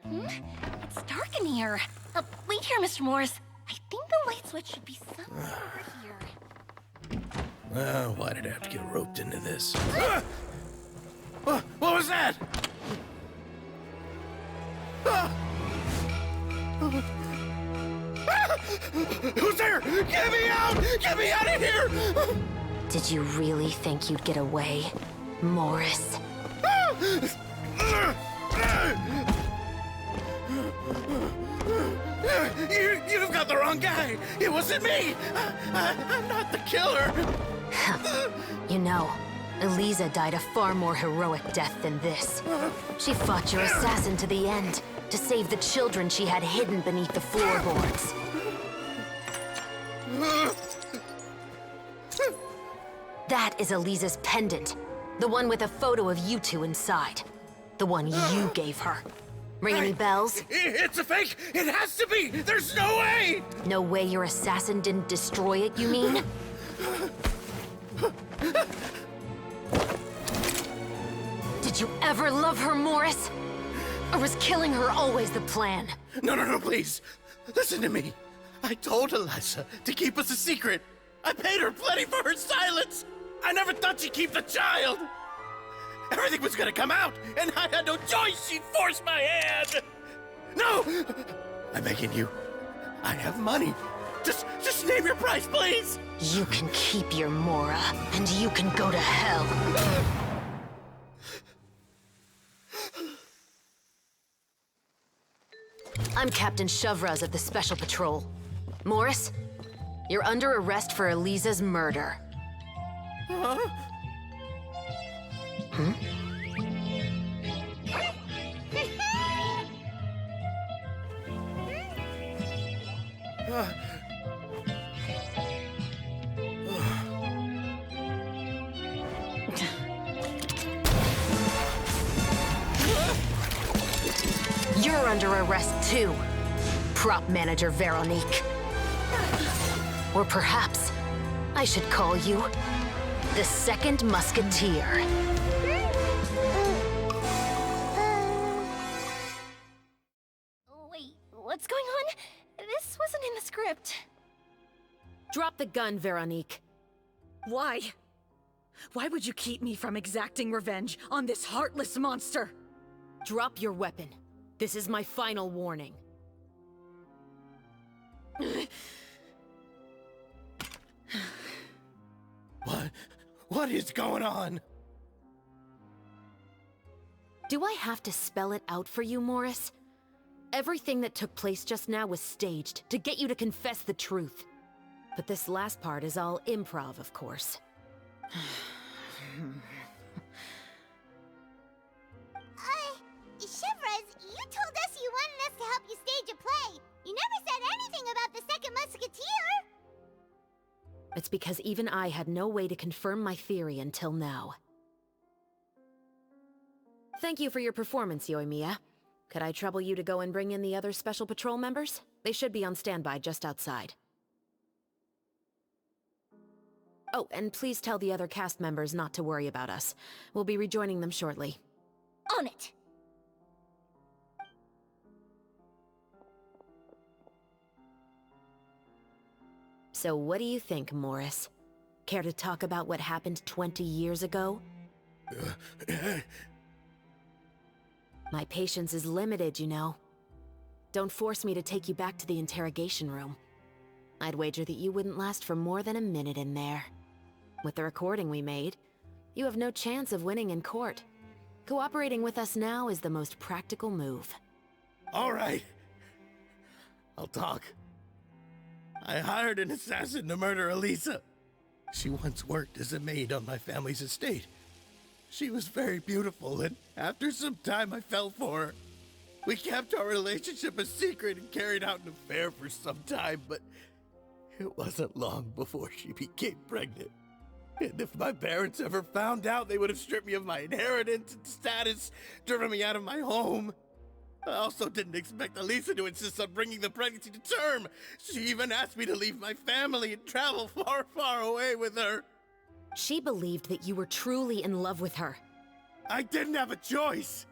Hmm? It's dark in here. Wait here, Mr. Morris. I think the light switch should be somewhere over here. Well, why did I have to get roped into this? What was that? Who's there? Get me out! Get me out of here! Did you really think you'd get away, Morris? You've got the wrong guy! It wasn't me! I'm not the killer! You know, Eliza died a far more heroic death than this. She fought your assassin to the end, to save the children she had hidden beneath the floorboards. That is Eliza's pendant. The one with a photo of you two inside. The one you gave her. Ring any bells? It's a fake! It has to be! There's no way! No way your assassin didn't destroy it, you mean? Did you ever love her, Morris? Or was killing her always the plan? No, please. Listen to me. I told Eliza to keep us a secret. I paid her plenty for her silence. I never thought she'd keep the child. Everything was gonna come out, and I had no choice. She'd force my hand. No! I'm begging you. I have money. Just name your price, please. You can keep your Mora, and you can go to hell. I'm Captain Shovraz of the Special Patrol. Morris, you're under arrest for Eliza's murder. Huh? You're under arrest too, Prop Manager Veronique. Or perhaps I should call you the Second Musketeer. Wait, what's going on? This wasn't in the script. Drop the gun, Veronique. Why? Why would you keep me from exacting revenge on this heartless monster? Drop your weapon. This is my final warning. What is going on? Do I have to spell it out for you, Morris? Everything that took place just now was staged to get you to confess the truth. But this last part is all improv, of course. Shivers, you told us you wanted us to help you stage a play. You never said anything about the Second Musketeer. It's because even I had no way to confirm my theory until now. Thank you for your performance, Yoimiya. Could I trouble you to go and bring in the other Special Patrol members? They should be on standby just outside. Oh, and please tell the other cast members not to worry about us. We'll be rejoining them shortly. On it! So what do you think, Morris? Care to talk about what happened 20 years ago? My patience is limited, you know. Don't force me to take you back to the interrogation room. I'd wager that you wouldn't last for more than a minute in there. With the recording we made, you have no chance of winning in court. Cooperating with us now is the most practical move. All right. I'll talk. I hired an assassin to murder Eliza. She once worked as a maid on my family's estate. She was very beautiful, and after some time I fell for her. We kept our relationship a secret and carried out an affair for some time, but it wasn't long before she became pregnant. And if my parents ever found out, they would have stripped me of my inheritance and status, driven me out of my home. I also didn't expect Eliza to insist on bringing the pregnancy to term. She even asked me to leave my family and travel far, far away with her. She believed that you were truly in love with her. I didn't have a choice.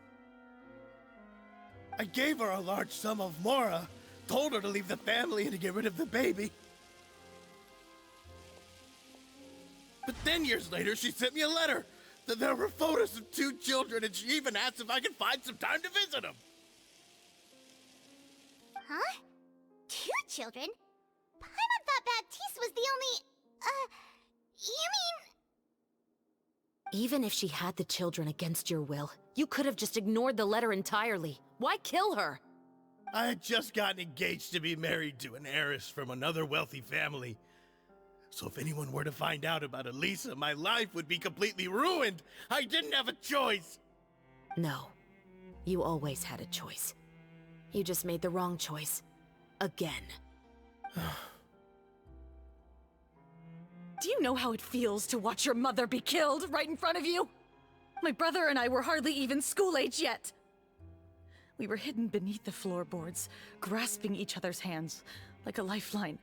I gave her a large sum of mora, told her to leave the family and to get rid of the baby. But then years later, she sent me a letter. There were photos of 2 children, and she even asked if I could find some time to visit them. Huh? 2 children? Paimon thought Baptiste was the only... you mean... Even if she had the children against your will, you could have just ignored the letter entirely. Why kill her? I had just gotten engaged to be married to an heiress from another wealthy family. So if anyone were to find out about Elisa, my life would be completely ruined. I didn't have a choice. No. You always had a choice. You just made the wrong choice. Again. Do you know how it feels to watch your mother be killed right in front of you? My brother and I were hardly even school age yet. We were hidden beneath the floorboards, grasping each other's hands like a lifeline.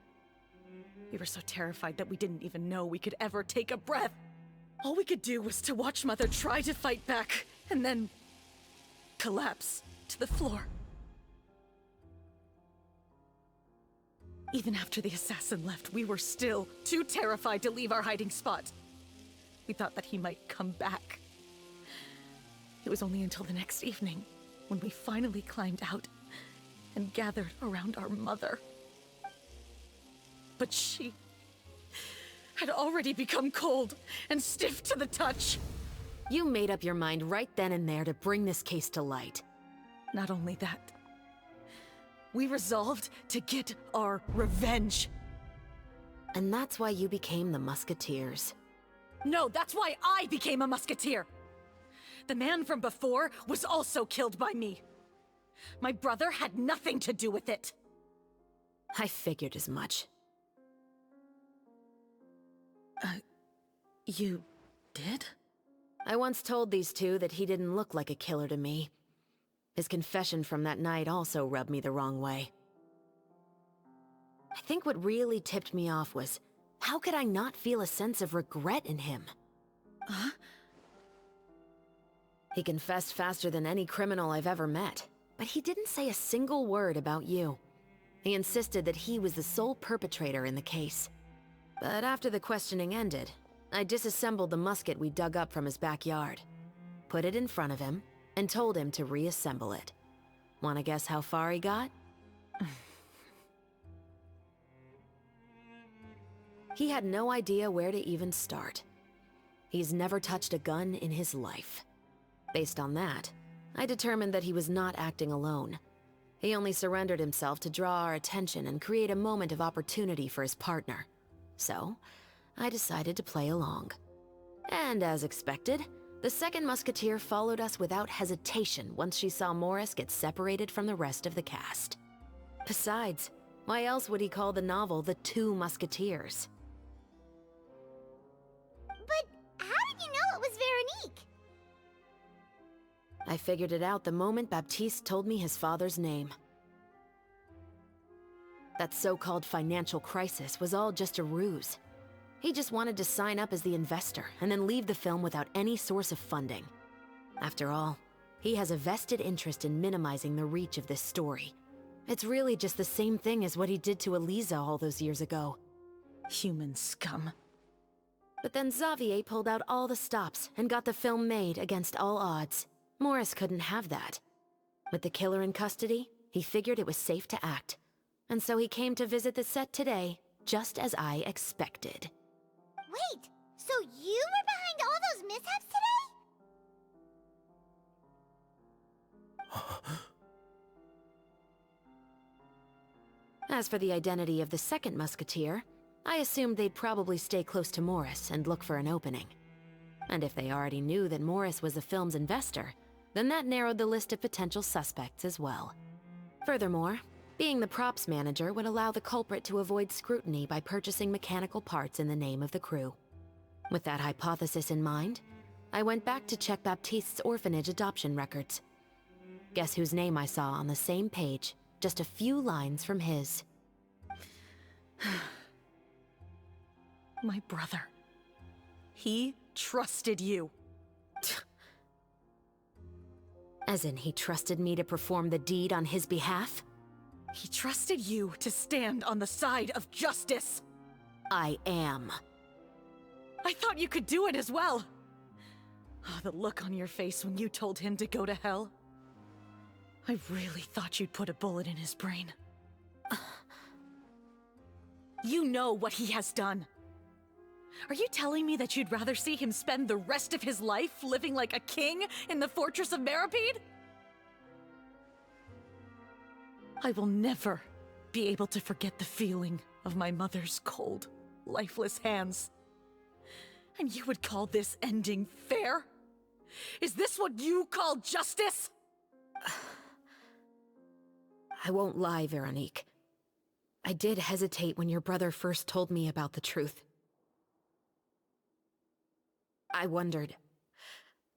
We were so terrified that we didn't even know we could ever take a breath. All we could do was to watch Mother try to fight back, and then collapse to the floor. Even after the assassin left, we were still too terrified to leave our hiding spot. We thought that he might come back. It was only until the next evening when we finally climbed out and gathered around our mother. But she had already become cold and stiff to the touch. You made up your mind right then and there to bring this case to light. Not only that, we resolved to get our revenge. And that's why you became the Musketeers. No, that's why I became a musketeer. The man from before was also killed by me. My brother had nothing to do with it. I figured as much. You did? I once told these two that he didn't look like a killer to me. His confession from that night also rubbed me the wrong way. I think what really tipped me off was, how could I not feel a sense of regret in him? Huh? He confessed faster than any criminal I've ever met, but he didn't say a single word about you. He insisted that he was the sole perpetrator in the case. But after the questioning ended, I disassembled the musket we dug up from his backyard, put it in front of him, and told him to reassemble it. Wanna guess how far he got? He had no idea where to even start. He's never touched a gun in his life. Based on that, I determined that he was not acting alone. He only surrendered himself to draw our attention and create a moment of opportunity for his partner. So, I decided to play along. And as expected, the second musketeer followed us without hesitation once she saw Morris get separated from the rest of the cast. Besides, why else would he call the novel The Two Musketeers? But how did you know it was Veronique? I figured it out the moment Baptiste told me his father's name. That so-called financial crisis was all just a ruse. He just wanted to sign up as the investor and then leave the film without any source of funding. After all, he has a vested interest in minimizing the reach of this story. It's really just the same thing as what he did to Elisa all those years ago. Human scum. But then Xavier pulled out all the stops and got the film made against all odds. Morris couldn't have that. With the killer in custody, he figured it was safe to act. And so he came to visit the set today, just as I expected. Wait, so you were behind all those mishaps today? As for the identity of the second musketeer, I assumed they'd probably stay close to Morris and look for an opening. And if they already knew that Morris was the film's investor, then that narrowed the list of potential suspects as well. Furthermore, being the props manager would allow the culprit to avoid scrutiny by purchasing mechanical parts in the name of the crew. With that hypothesis in mind, I went back to check Baptiste's orphanage adoption records. Guess whose name I saw on the same page, just a few lines from his. My brother. He trusted you. As in, he trusted me to perform the deed on his behalf? He trusted you to stand on the side of justice. I am. I thought you could do it as well. Oh, the look on your face when you told him to go to hell. I really thought you'd put a bullet in his brain. You know what he has done. Are you telling me that you'd rather see him spend the rest of his life living like a king in the fortress of Meripede? I will never be able to forget the feeling of my mother's cold, lifeless hands. And you would call this ending fair? Is this what you call justice? I won't lie, Veronique. I did hesitate when your brother first told me about the truth. I wondered.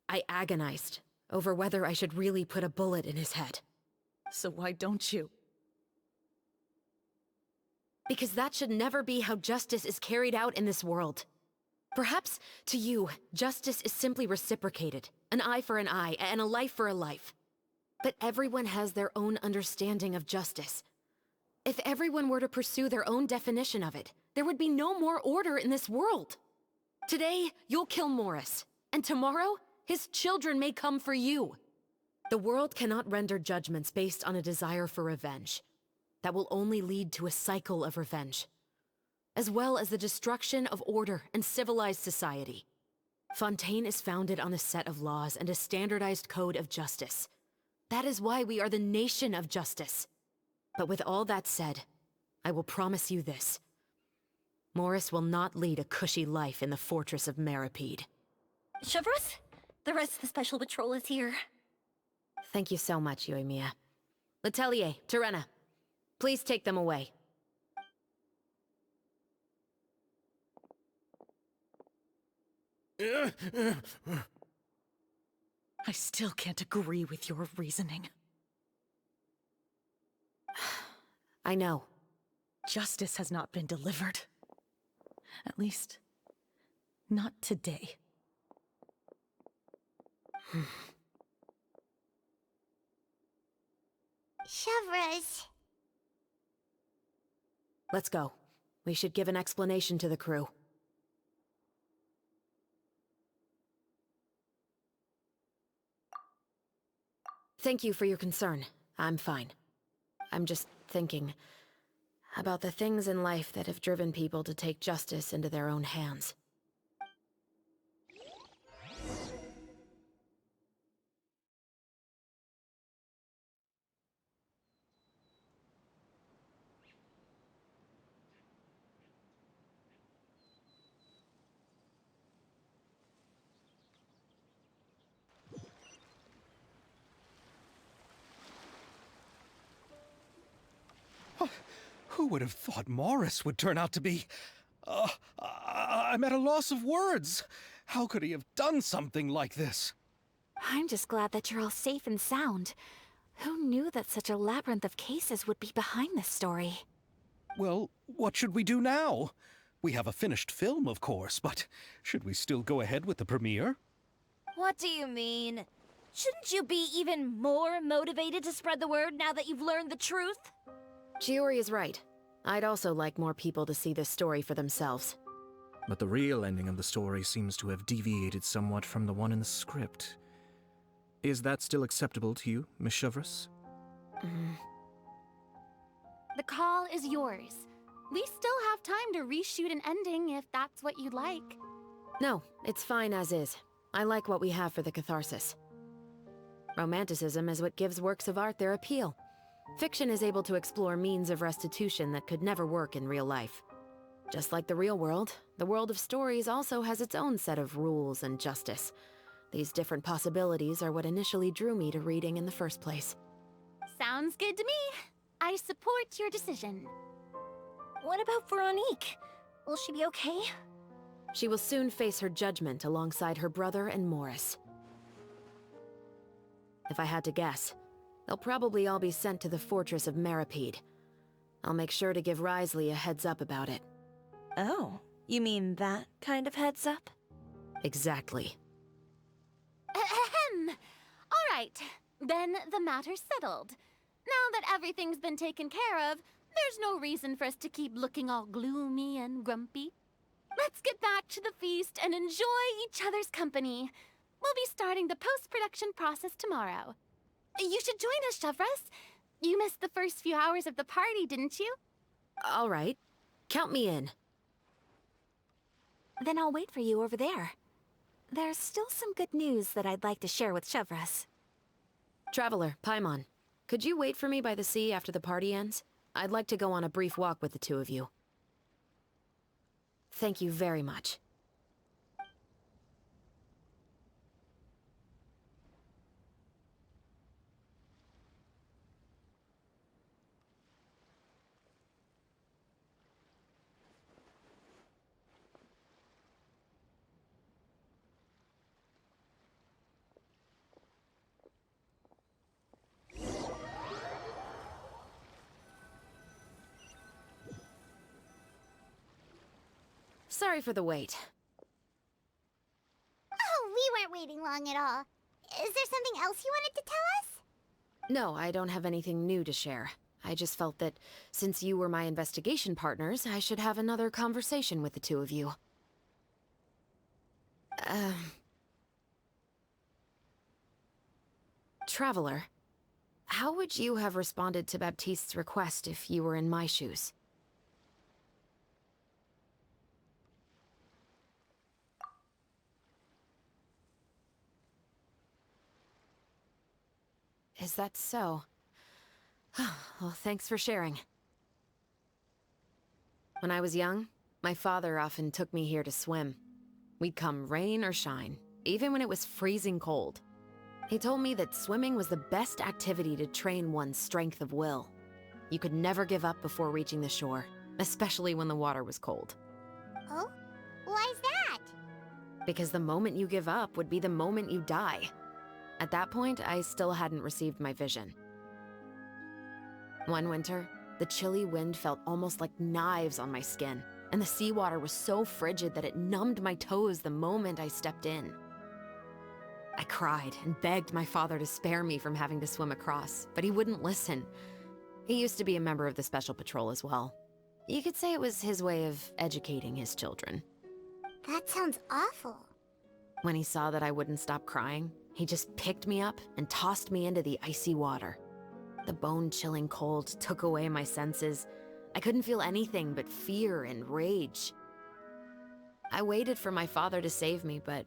I agonized over whether I should really put a bullet in his head. So why don't you? Because that should never be how justice is carried out in this world. Perhaps, to you, justice is simply reciprocated. An eye for an eye, and a life for a life. But everyone has their own understanding of justice. If everyone were to pursue their own definition of it, there would be no more order in this world. Today, you'll kill Morris, and tomorrow, his children may come for you. The world cannot render judgments based on a desire for revenge. That will only lead to a cycle of revenge, as well as the destruction of order and civilized society. Fontaine is founded on a set of laws and a standardized code of justice. That is why we are the nation of justice. But with all that said, I will promise you this. Morris will not lead a cushy life in the fortress of Meripede. Chevreuse, the rest of the special patrol is here. Thank you so much, Yoimiya. Letelier, Terena, please take them away. I still can't agree with your reasoning. I know. Justice has not been delivered. At least, not today. Chevreuse. Let's go. We should give an explanation to the crew. Thank you for your concern. I'm fine. I'm just thinking about the things in life that have driven people to take justice into their own hands. Who would have thought Morris would turn out to be... I'm at a loss of words. How could he have done something like this? I'm just glad that you're all safe and sound. Who knew that such a labyrinth of cases would be behind this story? Well, what should we do now? We have a finished film, of course, but should we still go ahead with the premiere? What do you mean? Shouldn't you be even more motivated to spread the word now that you've learned the truth? Chiori is right. I'd also like more people to see this story for themselves. But the real ending of the story seems to have deviated somewhat from the one in the script. Is that still acceptable to you, Miss Chevreuse? The call is yours. We still have time to reshoot an ending if that's what you'd like. No, it's fine as is. I like what we have for the catharsis. Romanticism is what gives works of art their appeal. Fiction is able to explore means of restitution that could never work in real life. Just like the real world, the world of stories also has its own set of rules and justice. These different possibilities are what initially drew me to reading in the first place. Sounds good to me. I support your decision. What about Veronique? Will she be okay? She will soon face her judgment alongside her brother and Morris. If I had to guess, they'll probably all be sent to the fortress of Meripede. I'll make sure to give Wriothesley a heads up about it. Oh, you mean that kind of heads up? Exactly. Ahem. All right. Then the matter's settled. Now that everything's been taken care of, there's no reason for us to keep looking all gloomy and grumpy. Let's get back to the feast and enjoy each other's company. We'll be starting the post-production process tomorrow. You should join us, Chevres. You missed the first few hours of the party, didn't you? All right. Count me in. Then I'll wait for you over there. There's still some good news that I'd like to share with Chevres. Traveler, Paimon, could you wait for me by the sea after the party ends? I'd like to go on a brief walk with the two of you. Thank you very much. Sorry for the wait. Oh, we weren't waiting long at all. Is there something else you wanted to tell us? No, I don't have anything new to share. I just felt that since you were my investigation partners, I should have another conversation with the two of you. Traveler, how would you have responded to Baptiste's request if you were in my shoes? Is that so? Well, thanks for sharing. When I was young, my father often took me here to swim. We'd come rain or shine, even when it was freezing cold. He told me that swimming was the best activity to train one's strength of will. You could never give up before reaching the shore, especially when the water was cold. Oh? Why's that? Because the moment you give up would be the moment you die. At that point, I still hadn't received my vision. One winter, the chilly wind felt almost like knives on my skin, and the seawater was so frigid that it numbed my toes the moment I stepped in. I cried and begged my father to spare me from having to swim across, but he wouldn't listen. He used to be a member of the Special Patrol as well. You could say it was his way of educating his children. That sounds awful. When he saw that I wouldn't stop crying, he just picked me up and tossed me into the icy water. The bone-chilling cold took away my senses. I couldn't feel anything but fear and rage. I waited for my father to save me, but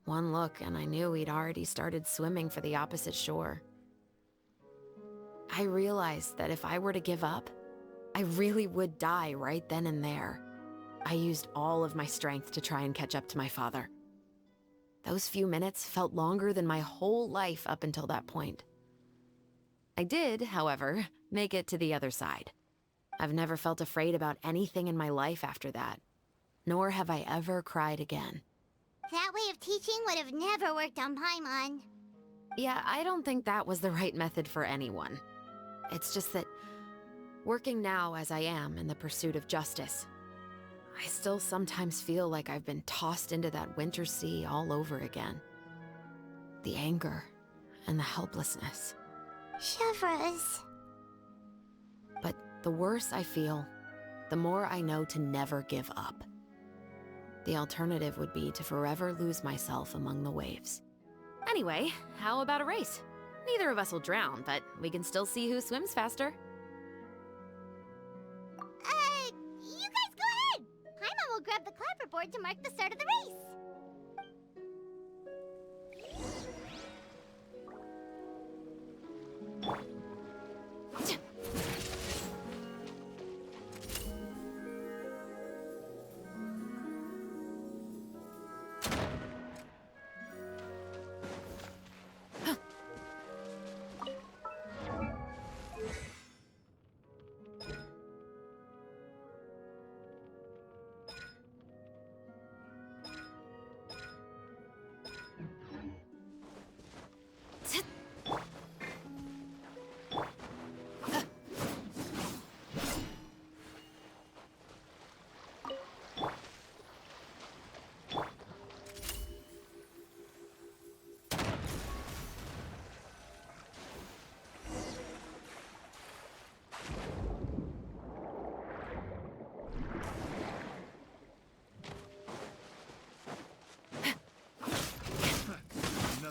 one look and I knew he'd already started swimming for the opposite shore. I realized that if I were to give up, I really would die right then and there. I used all of my strength to try and catch up to my father. Those few minutes felt longer than my whole life up until that point. I did, however, make it to the other side. I've never felt afraid about anything in my life after that, nor have I ever cried again. That way of teaching would have never worked on Paimon. Yeah, I don't think that was the right method for anyone. It's just that, working now as I am in the pursuit of justice, I still sometimes feel like I've been tossed into that winter sea all over again. The anger and the helplessness. Chevres. But the worse I feel, the more I know to never give up. The alternative would be to forever lose myself among the waves. Anyway, how about a race? Neither of us will drown, but we can still see who swims faster. You guys go ahead! Paimon will grab the clapperboard to mark the start of the race.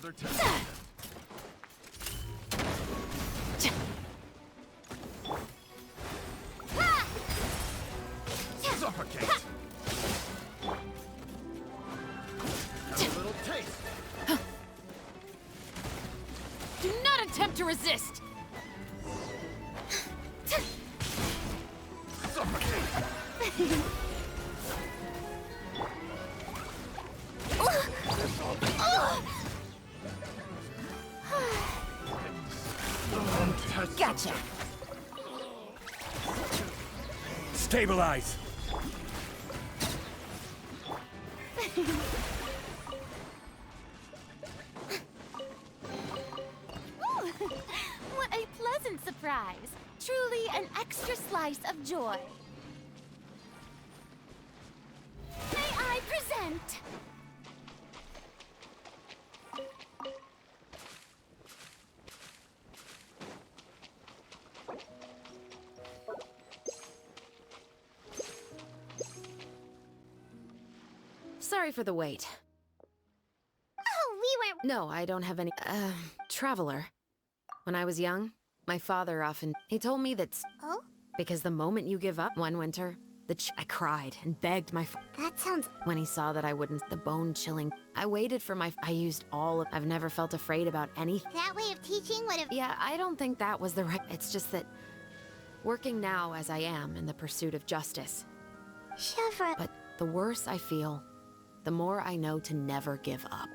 Another test. Suffocate. Have a little taste. Do not attempt to resist! Suffocate. Gotcha! Stabilize. What a pleasant surprise! Truly an extra slice of joy. May I present? Sorry for the wait. Oh, we weren't. No, I don't have any. Traveler. When I was young, my father often. He told me that. Oh? Because the moment you give up one winter, I cried and begged my. That sounds. When he saw that I wouldn't. The bone chilling. I waited for my. I used all of. I've never felt afraid about anything. That way of teaching would have. Yeah, I don't think that was the right. It's just that. Working now as I am in the pursuit of justice. Chevra. But the worse I feel, the more I know to never give up.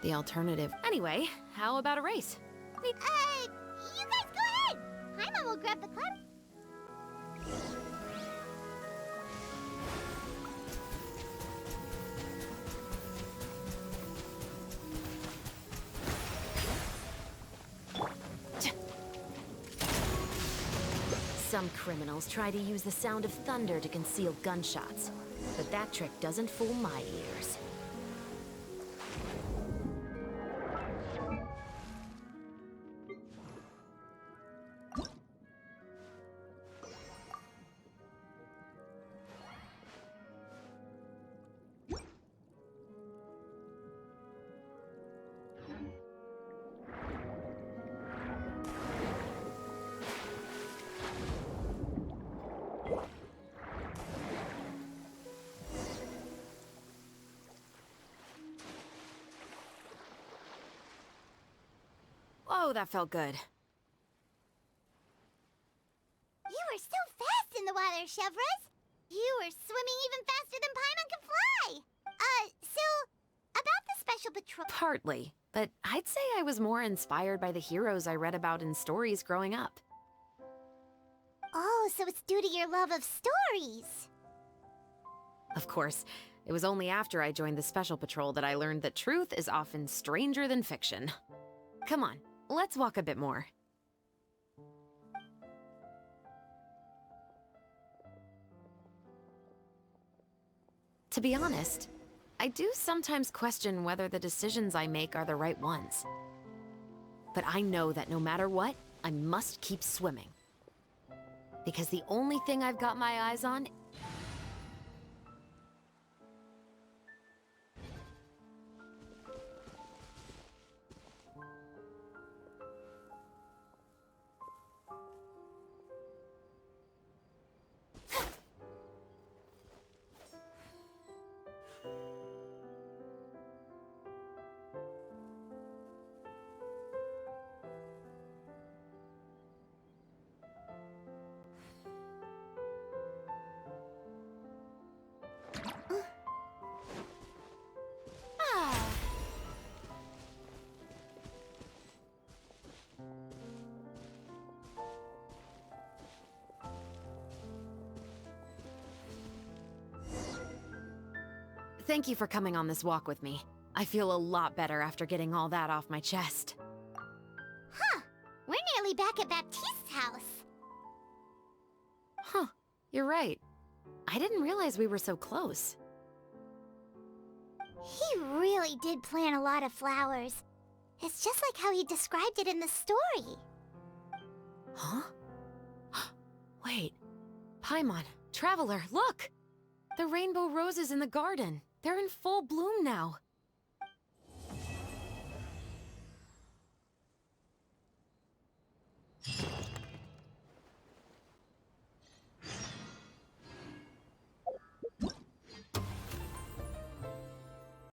The alternative. Anyway, how about a race? You guys go ahead. Paimon will grab the club. Some criminals try to use the sound of thunder to conceal gunshots, but that trick doesn't fool my ears. Oh, that felt good. You were so fast in the water, Chevras. You were swimming even faster than Paimon can fly. So, about the special patrol. Partly, but I'd say I was more inspired by the heroes I read about in stories growing up. Oh, so it's due to your love of stories. Of course, it was only after I joined the Special Patrol that I learned that truth is often stranger than fiction. Come on, let's walk a bit more. To be honest, I do sometimes question whether the decisions I make are the right ones. But I know that no matter what, I must keep swimming. Because the only thing I've got my eyes on. Thank you for coming on this walk with me. I feel a lot better after getting all that off my chest. Huh. We're nearly back at Baptiste's house. Huh. You're right. I didn't realize we were so close. He really did plant a lot of flowers. It's just like how he described it in the story. Huh? Wait. Paimon, Traveler, look! The rainbow roses in the garden. They're in full bloom now.